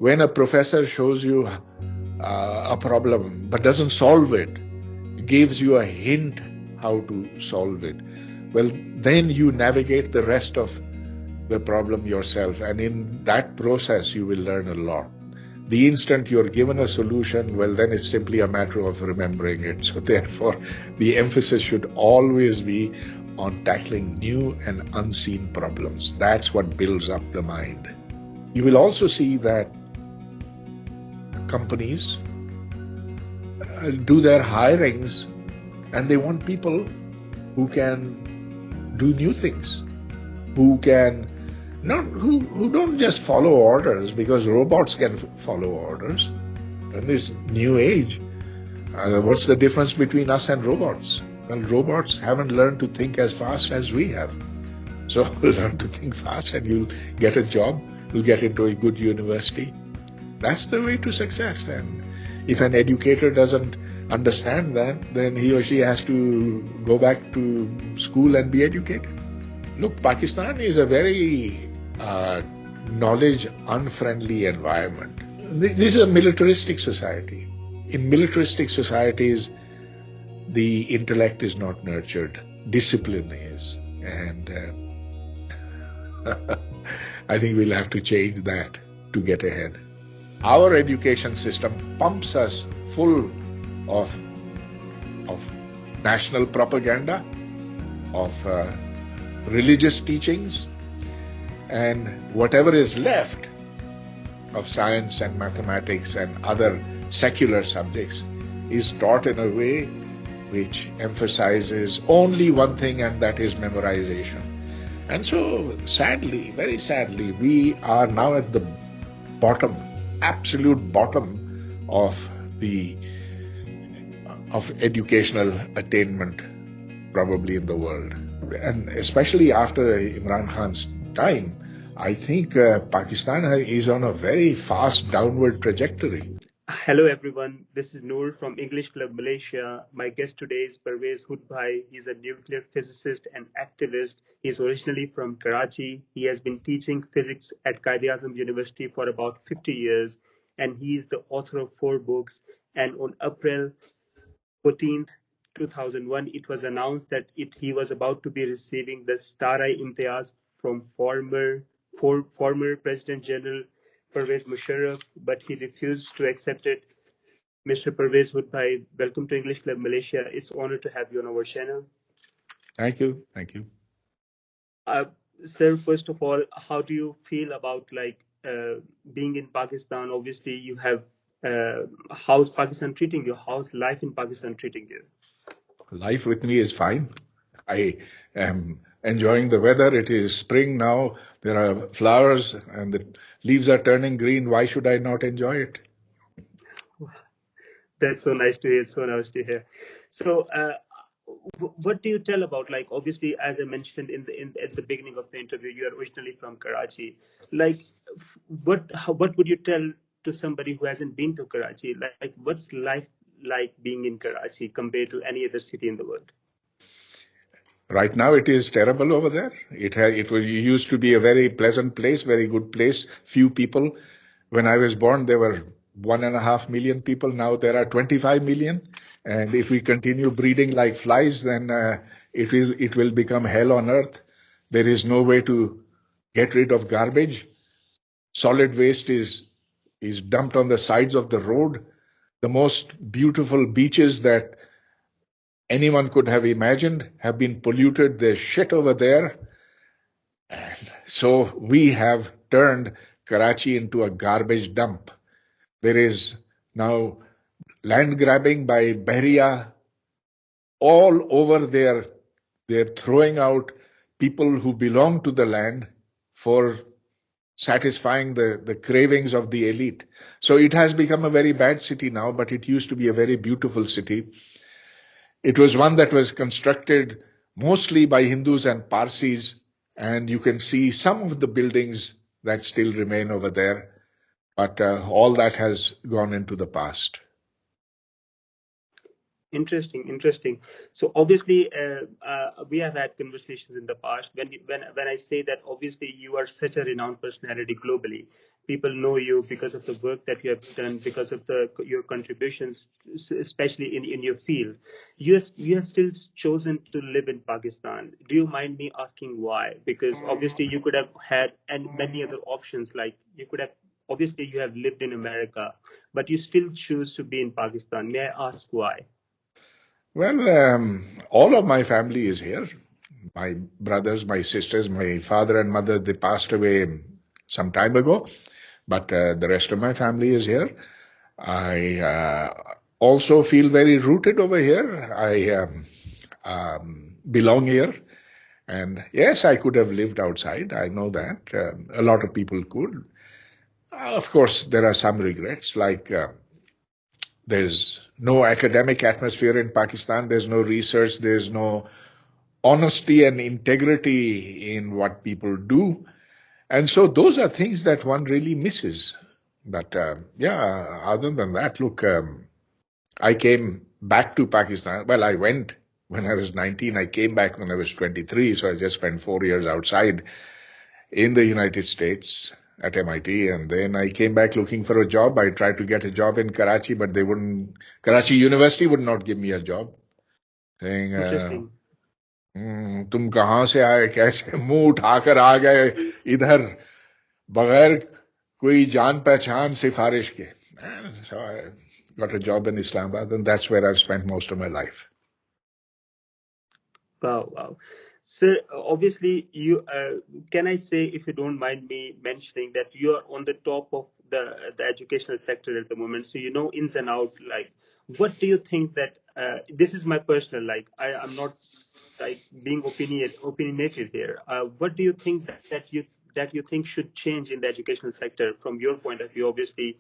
when a professor shows you a problem but doesn't solve it, gives you a hint how to solve it, well, then you navigate the rest of the problem yourself, and in that process you will learn a lot. The instant you're given a solution, well, then it's simply a matter of remembering it. So therefore, the emphasis should always be on tackling new and unseen problems. That's what builds up the mind. You will also see that companies do their hirings and they want people who can do new things, who don't just follow orders, because robots can follow orders. In this new age, what's the difference between us and robots? Well, robots haven't learned to think as fast as we have. So learn to think fast and you'll get a job, you'll get into a good university. That's the way to success. And if an educator doesn't understand that, then he or she has to go back to school and be educated. Look, Pakistan is a very knowledge-unfriendly environment. This is a militaristic society. In militaristic societies, the intellect is not nurtured. Discipline is. And I think we'll have to change that to get ahead. Our education system pumps us full of national propaganda, of religious teachings, and whatever is left of science and mathematics and other secular subjects is taught in a way which emphasizes only one thing, and that is memorization. And so sadly, very sadly, we are now at the bottom, absolute bottom of educational attainment probably in the world. And especially after Imran Khan's time, I think Pakistan is on a very fast downward trajectory. Hello everyone, this is Noor from English Club Malaysia. My guest today is Pervez Hoodbhoy. He's a nuclear physicist and activist. He's originally from Karachi. He has been teaching physics at Quaid-e-Azam University for about 50 years, and he is the author of 4 books. And on April 14th, 2001, it was announced that he was about to be receiving the Star-e-Imtiaz from former President General Pervez Musharraf, but he refused to accept it. Mr. Pervez Hoodbhoy, welcome to English Club Malaysia. It's an honor to have you on our channel. Thank you. Thank you. Sir, first of all, how do you feel about being in Pakistan? Obviously, you have how's Pakistan treating you? How's life in Pakistan treating you? Life with me is fine. I am enjoying the weather. It is spring now. There are flowers and the leaves are turning green. Why should I not enjoy it? That's so nice to hear. So nice to hear. So, what do you tell about, obviously, as I mentioned at the beginning of the interview, you are originally from Karachi. What would you tell to somebody who hasn't been to Karachi? What's life like being in Karachi compared to any other city in the world? Right now, it is terrible over there. It used to be a very pleasant place, very good place. Few people. When I was born, there were 1.5 million people. Now there are 25 million. And if we continue breeding like flies, then it will become hell on earth. There is no way to get rid of garbage. Solid waste is dumped on the sides of the road. The most beautiful beaches that anyone could have imagined have been polluted. There's shit over there. And so we have turned Karachi into a garbage dump. There is now land grabbing by Bahriya all over there. They're throwing out people who belong to the land for satisfying the cravings of the elite. So it has become a very bad city now, but it used to be a very beautiful city. It was one that was constructed mostly by Hindus and Parsis, and you can see some of the buildings that still remain over there, but all that has gone into the past. Interesting. So obviously, we have had conversations in the past. When I say that, obviously you are such a renowned personality globally, People know you because of the work that you have done, because of your contributions, especially in your field. You have still chosen to live in Pakistan. Do you mind me asking why? Because obviously you could have had and many other options. Like you could have, obviously you have lived in America, but you still choose to be in Pakistan. May I ask why? Well, all of my family is here. My brothers, my sisters, my father and mother, they passed away some time ago, but the rest of my family is here. I also feel very rooted over here. I belong here. And yes, I could have lived outside. I know that. A lot of people could. Of course, there are some regrets, like there's no academic atmosphere in Pakistan. There's no research. There's no honesty and integrity in what people do. And so those are things that one really misses. But yeah, other than that, look, I came back to Pakistan. Well, I went when I was 19. I came back when I was 23. So I just spent 4 years outside in the United States at MIT. And then I came back looking for a job. I tried to get a job in Karachi, but they wouldn't, Karachi University would not give me a job. Saying, Interesting. तुम कहाँ से आए कैसे मुंह उठाकर आ गए इधर बगैर कोई जान पहचान सिफारिश के. So I got a job in Islamabad, and that's where I've spent most of my life. Wow, wow. Sir, obviously, you can I say, if you don't mind me mentioning, that you are on the top of the educational sector at the moment, so you know ins and out. Like, what do you think that this is my personal, like, I'm not like being opinionated here. What do you think that you think should change in the educational sector from your point of view? Obviously,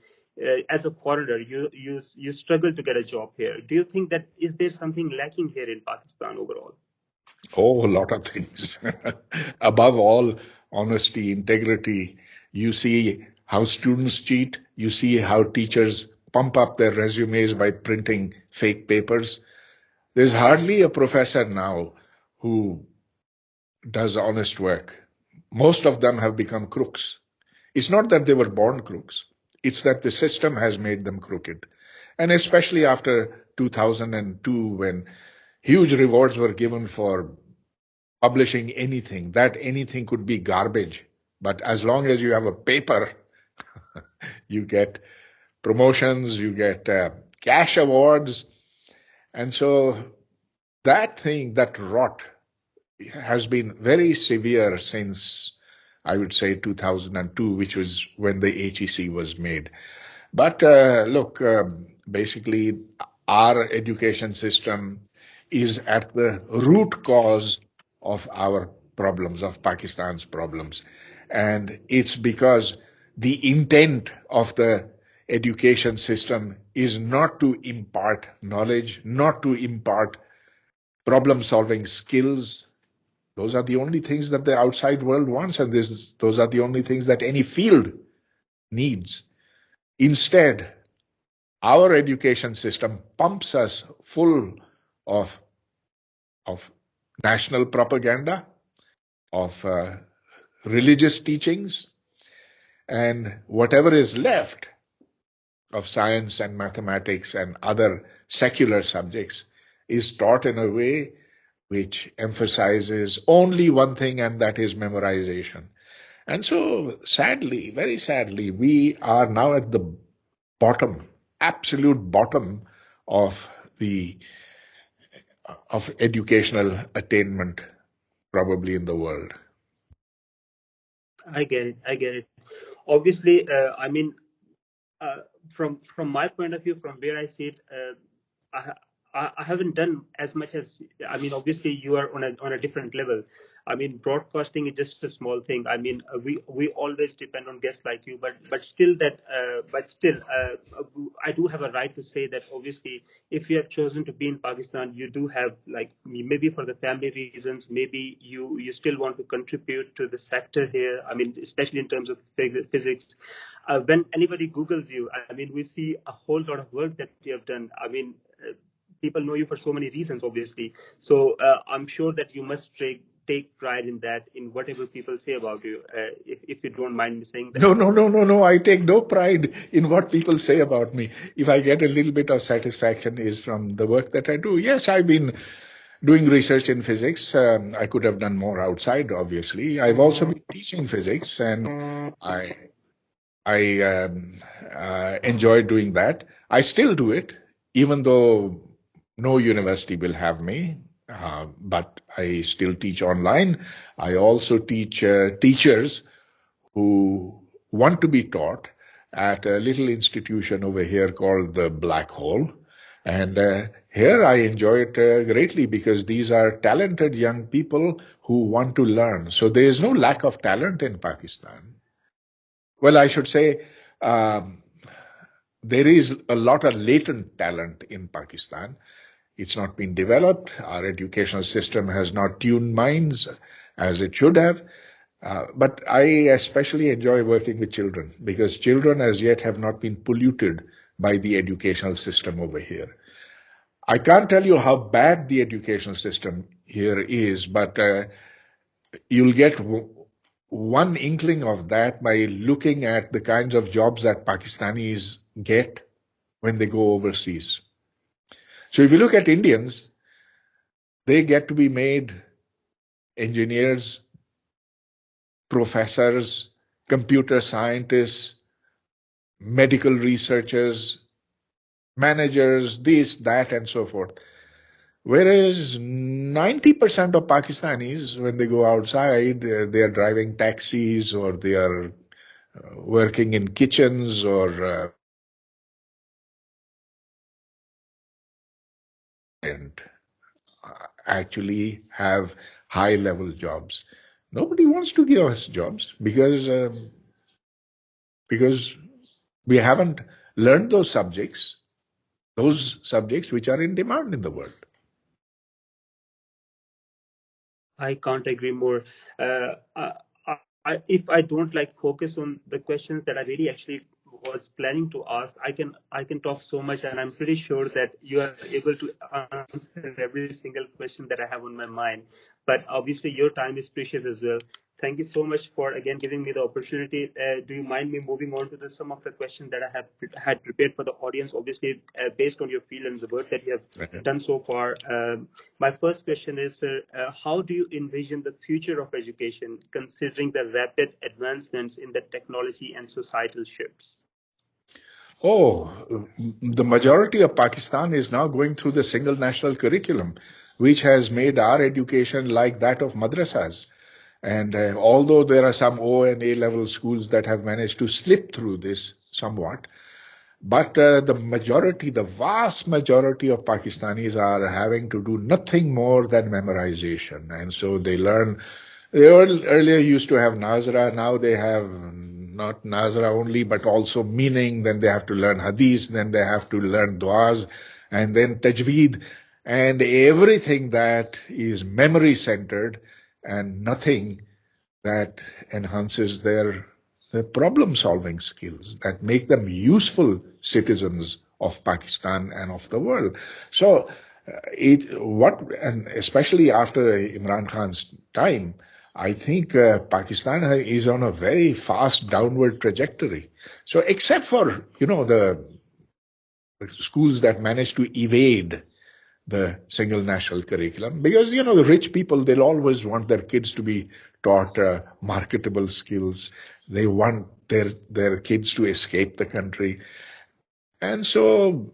as a foreigner, you struggle to get a job here. Do you think that is there something lacking here in Pakistan overall? Oh, a lot of things. Above all, honesty, integrity. You see how students cheat. You see how teachers pump up their resumes by printing fake papers. There's hardly a professor now who does honest work. Most of them have become crooks. It's not that they were born crooks. It's that the system has made them crooked. And especially after 2002, when huge rewards were given for publishing anything, that anything could be garbage. But as long as you have a paper, you get promotions, you get cash awards. And so that thing, that rot, has been very severe since, I would say, 2002, which was when the HEC was made. But look, basically, our education system is at the root cause of our problems, of Pakistan's problems. And it's because the intent of the education system is not to impart knowledge, not to impart problem-solving skills. Those are the only things that the outside world wants, and those are the only things that any field needs. Instead, our education system pumps us full of national propaganda, of religious teachings, and whatever is left of science and mathematics and other secular subjects is taught in a way which emphasizes only one thing, and that is memorization. And so, sadly, very sadly, we are now at the bottom, absolute bottom of educational attainment, probably in the world. I get it. I get it. Obviously, I mean, from my point of view, from where I see it, I, I haven't done as much as, I mean, obviously you are on a different level. I mean, broadcasting is just a small thing. I mean, we always depend on guests like you, but still, I do have a right to say that obviously, if you have chosen to be in Pakistan, you do have, like, maybe for the family reasons, maybe you still want to contribute to the sector here. I mean, especially in terms of physics. When anybody Googles you, I mean, we see a whole lot of work that you have done. I mean, people know you for so many reasons, obviously. So I'm sure that you must take pride in that, in whatever people say about you, if you don't mind me saying that? No. I take no pride in what people say about me. If I get a little bit of satisfaction is from the work that I do. Yes, I've been doing research in physics. I could have done more outside, obviously. I've also been teaching physics, and I enjoy doing that. I still do it, even though no university will have me. But I still teach online. I also teach teachers who want to be taught at a little institution over here called the Black Hole. And here I enjoy it greatly because these are talented young people who want to learn. So there is no lack of talent in Pakistan. Well, I should say there is a lot of latent talent in Pakistan. It's not been developed. Our educational system has not tuned minds as it should have. But I especially enjoy working with children because children as yet have not been polluted by the educational system over here. I can't tell you how bad the educational system here is, but you'll get one inkling of that by looking at the kinds of jobs that Pakistanis get when they go overseas. So if you look at Indians, they get to be made engineers, professors, computer scientists, medical researchers, managers, this, that, and so forth. Whereas 90% of Pakistanis, when they go outside, they are driving taxis or they are working in kitchens or and actually have high-level jobs. Nobody wants to give us jobs because we haven't learned those subjects which are in demand in the world. I can't agree more. If I don't focus on the questions that I really actually was planning to ask, I can talk so much, and I'm pretty sure that you are able to answer every single question that I have on my mind. But obviously, your time is precious as well. Thank you so much for again giving me the opportunity. Do you mind me moving on to some of the questions that I have had prepared for the audience? Obviously, based on your field and the work that you have done so far. My first question is, how do you envision the future of education, considering the rapid advancements in the technology and societal shifts? Oh, the majority of Pakistan is now going through the single national curriculum, which has made our education like that of madrasas. And although there are some O and A level schools that have managed to slip through this somewhat, but the vast majority of Pakistanis are having to do nothing more than memorization. And so they learn, they earlier used to have Nazra, now they have not Nazra only, but also meaning, then they have to learn Hadith, then they have to learn Duas, and then Tajweed, and everything that is memory-centered, and nothing that enhances their problem-solving skills, that make them useful citizens of Pakistan and of the world. So, and especially after Imran Khan's time, I think Pakistan is on a very fast downward trajectory. So, except for, the schools that manage to evade the single national curriculum, because, the rich people, they'll always want their kids to be taught marketable skills. They want their kids to escape the country. And so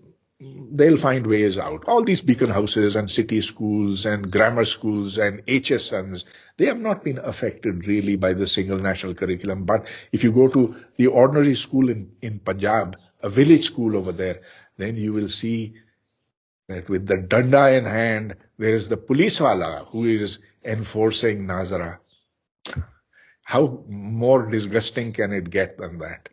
they'll find ways out. All these beacon houses and city schools and grammar schools and HSNs, they have not been affected really by the single national curriculum. But if you go to the ordinary school in Punjab, a village school over there, then you will see that with the danda in hand, there is the police wala who is enforcing Nazara. How more disgusting can it get than that?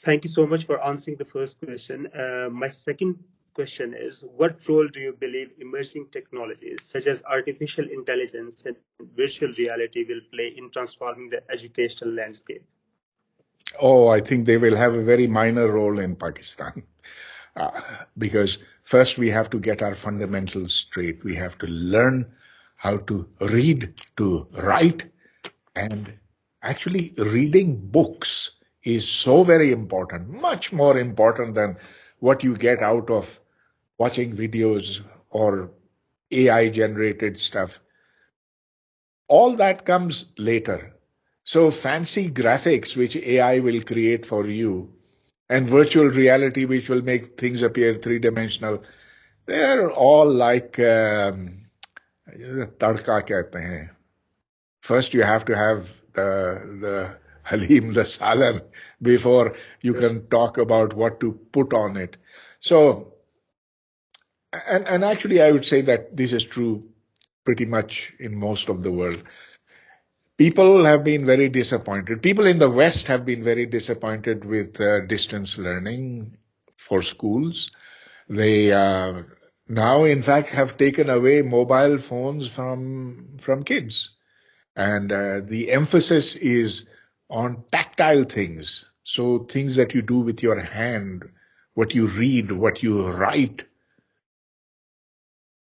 Thank you so much for answering the first question. My second question is, what role do you believe emerging technologies such as artificial intelligence and virtual reality will play in transforming the educational landscape? Oh, I think they will have a very minor role in Pakistan. Because first we have to get our fundamentals straight. We have to learn how to read, to write, and actually reading books is so very important, much more important than what you get out of watching videos or AI generated stuff. All that comes later. So fancy graphics, which AI will create for you, and virtual reality, which will make things appear three-dimensional, they're all like tadka कहते हैं. First, you have to have the halim, the salan, before you can talk about what to put on it. So, and actually, I would say that this is true pretty much in most of the world. People have been very disappointed. People in the West have been very disappointed with distance learning for schools. They now, in fact, have taken away mobile phones from kids. And the emphasis is on tactile things. So things that you do with your hand, what you read, what you write.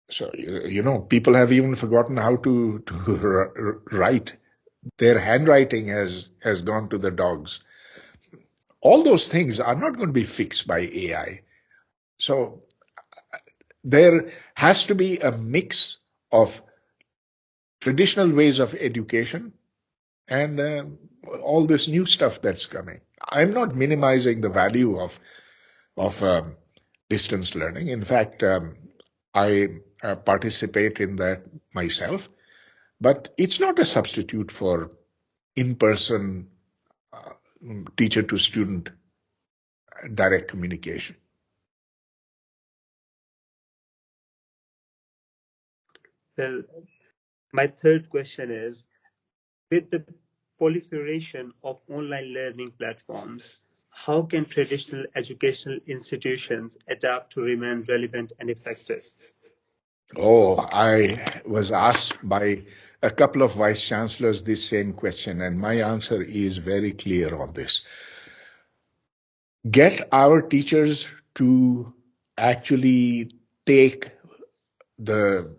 So, people have even forgotten how to write. Their handwriting has gone to the dogs. All those things are not going to be fixed by AI. So there has to be a mix of traditional ways of education and all this new stuff that's coming. I'm not minimizing the value of distance learning. In fact, I participate in that myself, but it's not a substitute for in-person teacher to student direct communication. Well, my third question is, with the proliferation of online learning platforms, how can traditional educational institutions adapt to remain relevant and effective? Oh, I was asked by a couple of vice chancellors this same question, and my answer is very clear on this. Get our teachers to actually take the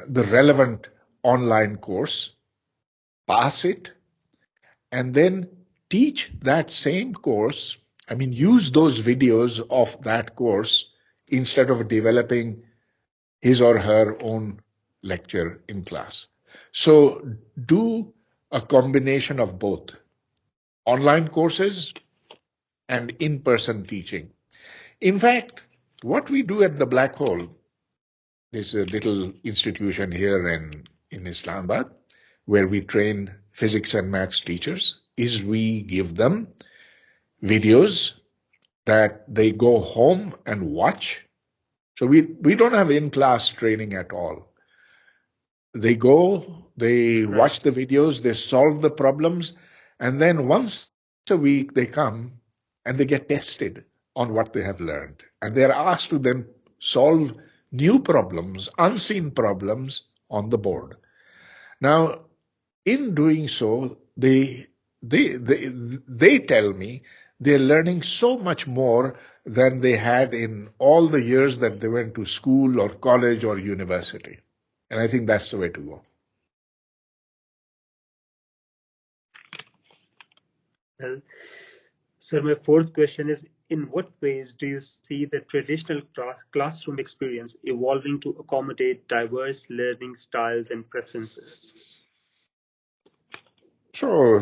relevant online course, pass it, and then teach that same course. I mean, use those videos of that course instead of developing his or her own lecture in class. So do a combination of both online courses and in-person teaching. In fact, what we do at the Black Hole, this is a little institution here in Islamabad, where we train physics and maths teachers, is we give them videos that they go home and watch. So we don't have in-class training at all. They go, they watch the videos, they solve the problems, and then once a week they come and they get tested on what they have learned. And they're asked to then solve new problems, unseen problems on the board. Now, in doing so, they tell me they're learning so much more than they had in all the years that they went to school or college or university. And I think that's the way to go. Well, sir, my fourth question is, in what ways do you see the traditional classroom experience evolving to accommodate diverse learning styles and preferences? So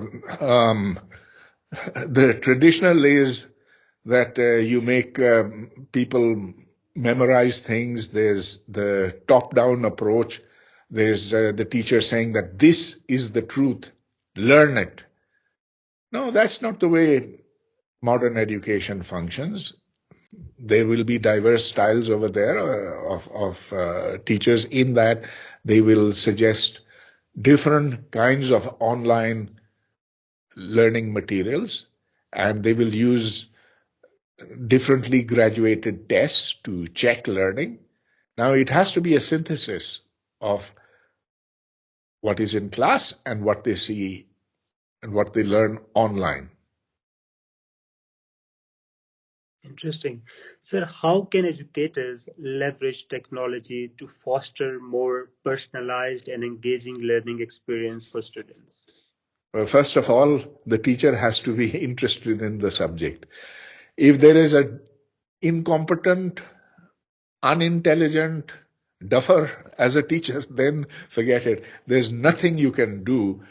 the traditional is that you make people memorize things. There's the top-down approach. There's the teacher saying that this is the truth. Learn it. No, that's not the way modern education functions. There will be diverse styles over there of teachers in that they will suggest different kinds of online learning materials, and they will use differently graduated tests to check learning. Now, it has to be a synthesis of what is in class and what they see and what they learn online. Interesting. Sir, how can educators leverage technology to foster more personalized and engaging learning experience for students? Well, first of all, the teacher has to be interested in the subject. If there is a incompetent, unintelligent duffer as a teacher, then forget it. There's nothing you can do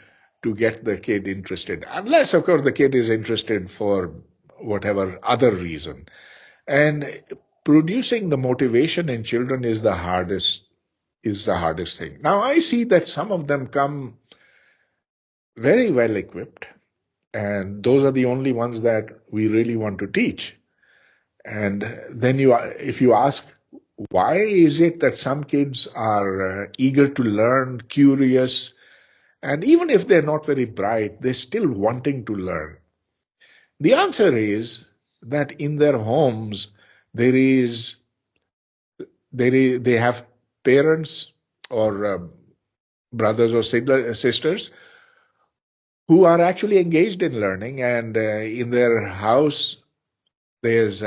to get the kid interested, unless, of course, the kid is interested for whatever other reason. And producing the motivation in children is the hardest thing. Now, I see that some of them come very well equipped, and those are the only ones that we really want to teach. And then if you ask, why is it that some kids are eager to learn, curious, and even if they're not very bright, they're still wanting to learn? The answer is that in their homes, they have parents or brothers or sisters who are actually engaged in learning, and in their house, there's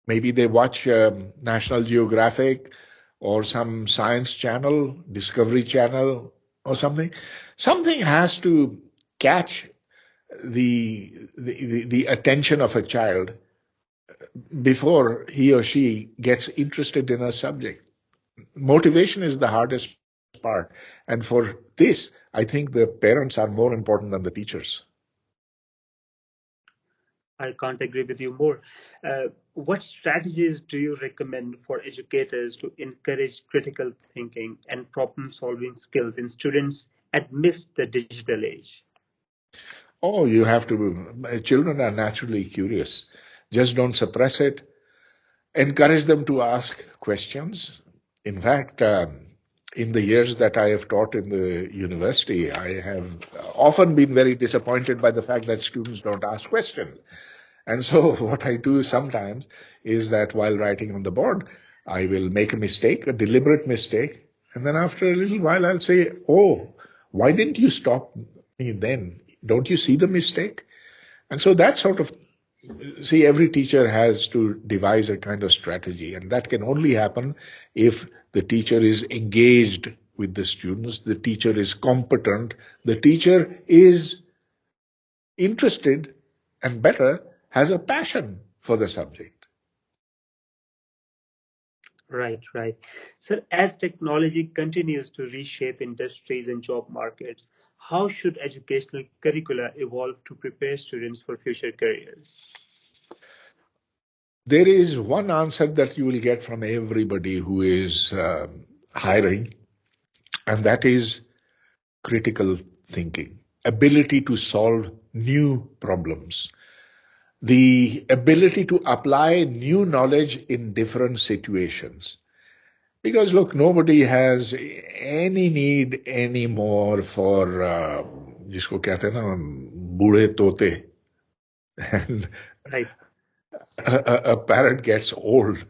maybe they watch National Geographic or some science channel, Discovery Channel or something. Something has to catch the attention of a child before he or she gets interested in a subject. Motivation is the hardest part. And for this, I think the parents are more important than the teachers. I can't agree with you more. What strategies do you recommend for educators to encourage critical thinking and problem-solving skills in students amidst the digital age? Oh, you have to, children are naturally curious. Just don't suppress it. Encourage them to ask questions. In fact, in the years that I have taught in the university, I have often been very disappointed by the fact that students don't ask questions. And so what I do sometimes is that while writing on the board, I will make a mistake, a deliberate mistake, and then after a little while I'll say, oh, why didn't you stop me then? Don't you see the mistake? And so that sort of, see, every teacher has to devise a kind of strategy, and that can only happen if the teacher is engaged with the students, the teacher is competent, the teacher is interested, and better, has a passion for the subject. Right, right. So as technology continues to reshape industries and job markets, how should educational curricula evolve to prepare students for future careers? There is one answer that you will get from everybody who is hiring, and that is critical thinking, ability to solve new problems, the ability to apply new knowledge in different situations. Because look, nobody has any need anymore for जिसको कहते हैं ना बूढ़े तोते. And Right. a parrot gets old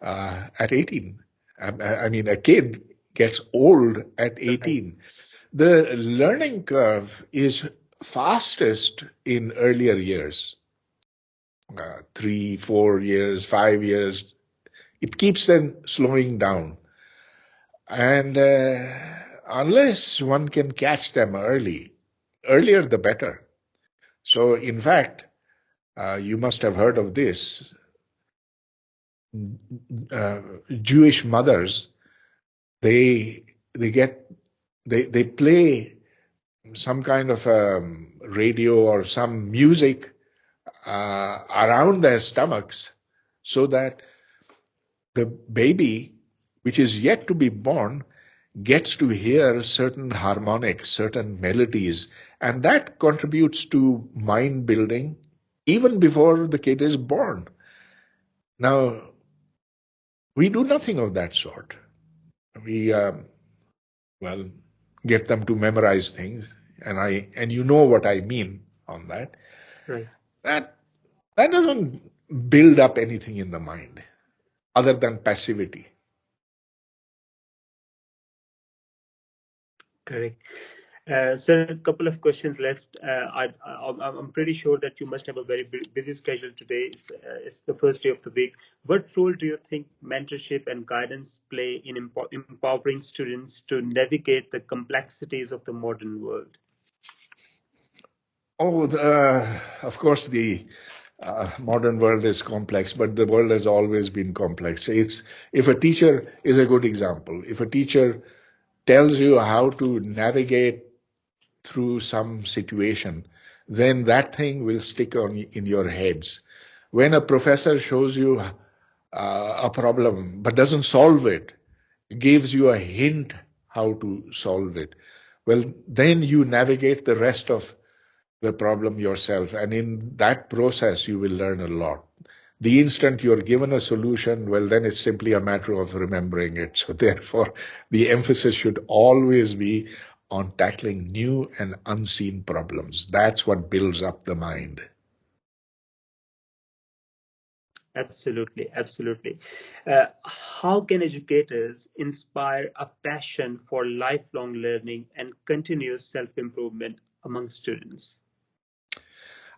at 18. I mean, a kid gets old at 18. The learning curve is fastest in earlier years. 3, 4 years, 5 years. It keeps them slowing down. And unless one can catch them earlier the better. So in fact, you must have heard of this. Jewish mothers, they play some kind of radio or some music around their stomachs so that the baby, which is yet to be born, gets to hear certain harmonics, certain melodies, and that contributes to mind building even before the kid is born. Now, we do nothing of that sort. We, get them to memorize things, and you know what I mean on that. Right. That doesn't build up anything in the mind other than passivity. Correct. Sir, a couple of questions left. I'm pretty sure that you must have a very busy schedule today. It's the first day of the week. What role do you think mentorship and guidance play in empowering students to navigate the complexities of the modern world? Of course, the modern world is complex, but the world has always been complex. If a teacher is a good example. If a teacher tells you how to navigate through some situation, then that thing will stick in your heads. When a professor shows you a problem but doesn't solve it, gives you a hint how to solve it, well, then you navigate the rest of the problem yourself. And in that process, you will learn a lot. The instant you're given a solution, well, then it's simply a matter of remembering it. So therefore, the emphasis should always be on tackling new and unseen problems. That's what builds up the mind. Absolutely, absolutely. How can educators inspire a passion for lifelong learning and continuous self-improvement among students?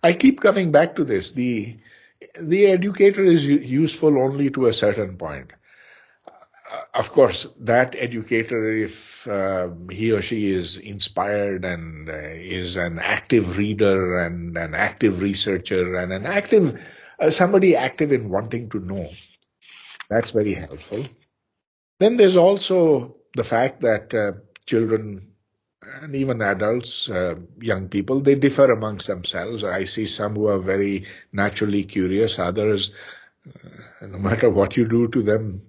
I keep coming back to this. The educator is useful only to a certain point. Of course, that educator, if he or she is inspired and is an active reader and an active researcher and an active somebody active in wanting to know, that's very helpful. Then there's also the fact that children and even adults, young people, they differ amongst themselves. I see some who are very naturally curious, others, no matter what you do to them,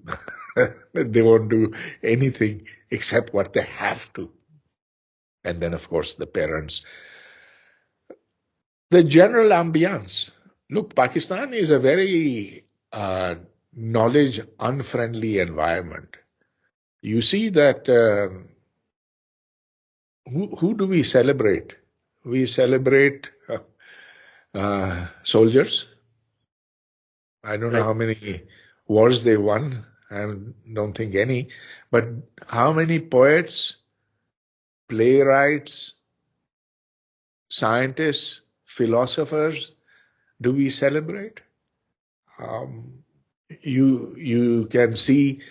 they won't do anything except what they have to. And then, of course, the parents. The general ambience. Look, Pakistan is a very knowledge unfriendly environment. You see that who do we celebrate? We celebrate soldiers. I don't know Right. how many wars they won. I don't think any. But how many poets, playwrights, scientists, philosophers do we celebrate? Um, you can see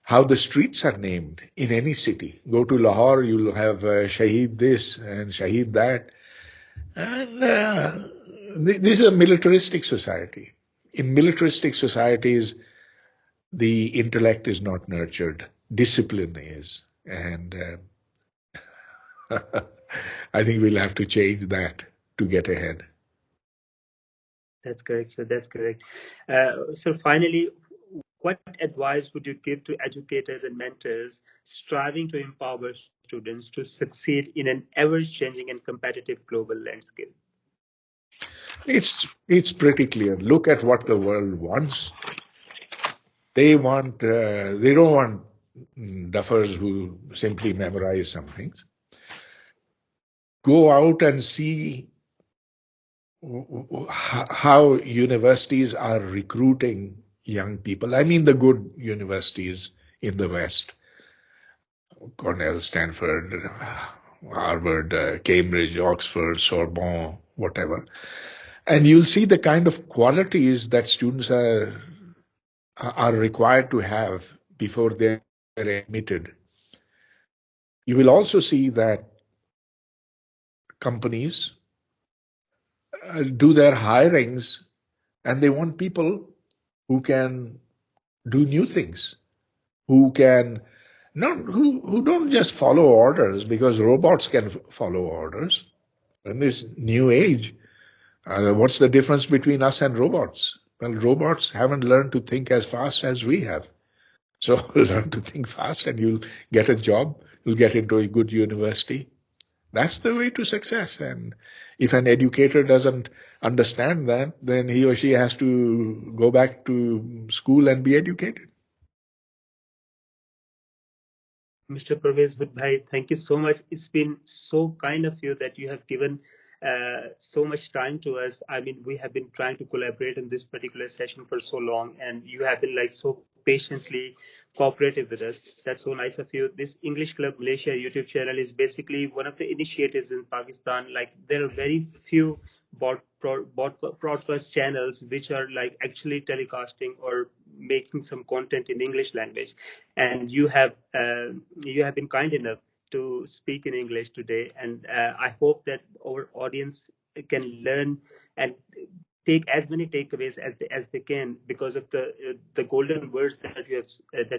how the streets are named in any city. Go to Lahore, you'll have Shaheed this and Shaheed that. And this is a militaristic society. In militaristic societies, the intellect is not nurtured. Discipline is. And I think we'll have to change that to get ahead. That's correct, sir. That's correct. So finally, what advice would you give to educators and mentors striving to empower students to succeed in an ever-changing and competitive global landscape? It's pretty clear. Look at what the world wants. They don't want duffers who simply memorize some things. Go out and see how universities are recruiting young people. I mean, the good universities in the West, Cornell, Stanford, Harvard, Cambridge, Oxford, Sorbonne, whatever. And you'll see the kind of qualities that students are required to have before they're admitted. You will also see that companies do their hirings and they want people who can do new things, who can not who don't just follow orders, because robots can follow orders. In this new age, what's the difference between us and robots? Well, robots haven't learned to think as fast as we have. So learn to think fast and you'll get a job, you'll get into a good university. That's the way to success. And if an educator doesn't understand that, then he or she has to go back to school and be educated. Mr. Pervez Hoodbhoy, thank you so much. It's been so kind of you that you have given so much time to us. I mean, we have been trying to collaborate in this particular session for so long, and you have been like so patiently cooperative with us. That's so nice of you. This English Club Malaysia YouTube channel is basically one of the initiatives in Pakistan. Like there are very few broadcast channels which are like actually telecasting or making some content in English language, and you have been kind enough to speak in English today, and I hope that our audience can learn and take as many takeaways as they can because of the golden words that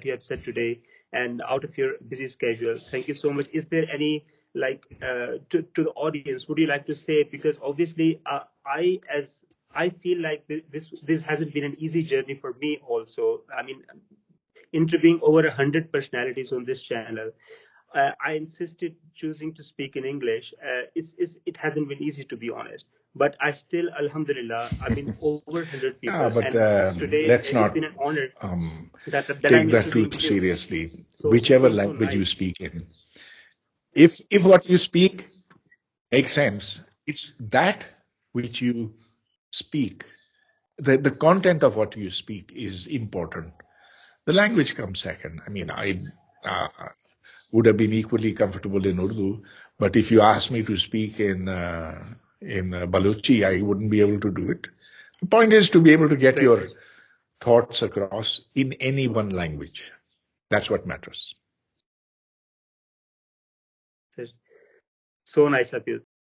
you have said today and out of your busy schedule. Thank you so much. Is there any like to the audience? Would you like to say, because obviously I feel like this hasn't been an easy journey for me also. I mean, interviewing over 100 personalities on this channel, I insisted choosing to speak in English. It hasn't been easy, to be honest, but I still, Alhamdulillah, I've been over 100 Yeah, people, but and today let's it's not been an honor that take I'm that too interviewing you. seriously. So it Whichever feels so language you nice. speak in, if what you speak makes sense, it's that which you speak. The content of what you speak is important. The language comes second. I mean, I would have been equally comfortable in Urdu, but if you ask me to speak in Baluchi, I wouldn't be able to do it. The point is to be able to get Great, your thoughts across in any one language. That's what matters. sir. So nice of you.